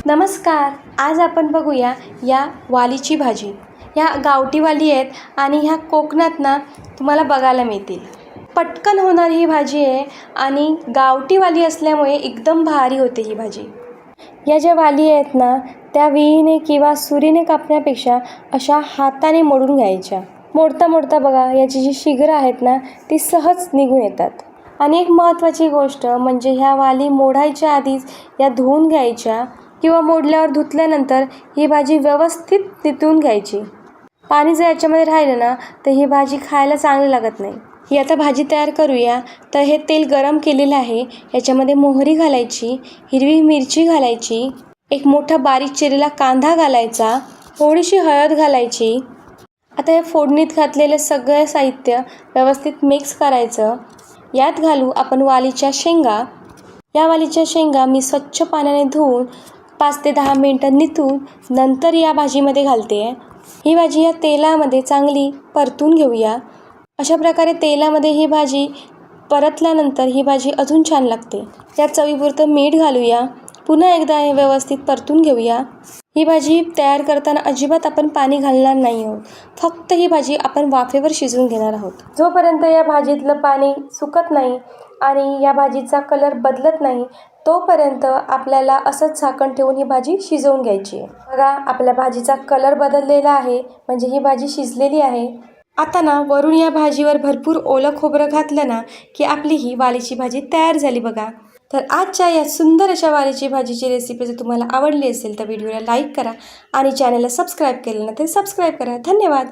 नमस्कार. आज आपण बघूया या वालीची भाजी. ह्या गावठी वाली आहेत आणि ह्या कोकणात ना तुम्हाला बघायला मिळतील. पटकन होणारी ही भाजी आहे आणि गावठी वाली असल्यामुळे एकदम भारी होते ही भाजी. या ज्या वाली आहेत ना त्या विळीने किंवा सुरीने कापण्यापेक्षा अशा हाताने मोडून घ्यायच्या. मोडता मोडता बघा याची जी शिगरं आहेत ना ती सहज निघून येतात. आणि एक महत्त्वाची गोष्ट म्हणजे ह्या वाली मोडायच्या आधीच या धुवून घ्यायच्या किंवा मोडल्यावर धुतल्यानंतर ही भाजी व्यवस्थित निथळून घ्यायची. पाणी जर याच्यामध्ये राहिलं ना तर ही भाजी खायला चांगली लागत नाही. ही आता भाजी तयार करूया. तर हे तेल गरम केलेलं आहे. याच्यामध्ये मोहरी घालायची, हिरवी मिरची घालायची, एक मोठा बारीक चिरलेला कांदा घालायचा, थोडीशी हळद घालायची. आता हे फोडणीत घातलेलं सगळं साहित्य व्यवस्थित मिक्स करायचं. यात घालू आपण वालीच्या शेंगा. या वालीच्या शेंगा मी स्वच्छ पाण्याने धुवून 5 ते 10 मिनटं निथळून नंतर या भाजीमध्ये घालते. ही भाजी या तेलामध्ये चांगली परतून घेऊया. अशा प्रकारे तेलामध्ये ही भाजी परतल्यानंतर ही भाजी अजून छान लागते. या चवीपुरतं मीठ घालूया. पुन्हा एकदा हे व्यवस्थित परतून घेऊया. ही भाजी तयार करताना अजिबात आपण पाणी घालणार नाही आहोत. फक्त ही भाजी आपण वाफेवर शिजवून घेणार आहोत. जोपर्यंत या भाजीतलं पाणी सुकत नाही आणि या भाजीचा कलर बदलत नाही तोपर्यंत आपल्याला असंच झाकण ठेवून ही भाजी शिजवून घ्यायची आहे. बघा आपल्या भाजीचा कलर बदललेला आहे म्हणजे ही भाजी शिजलेली आहे. आता ना वरून या भाजीवर भरपूर ओलं खोबरं घातलं ना की आपली ही वालीची भाजी तयार झाली बघा. तर आजच्या या सुंदर अशा वालीची भाजीची रेसिपी जर तुम्हाला आवडली असेल तर व्हिडिओला लाईक करा आणि चॅनलला सबस्क्राईब केलं ना तर सबस्क्राईब करा. धन्यवाद.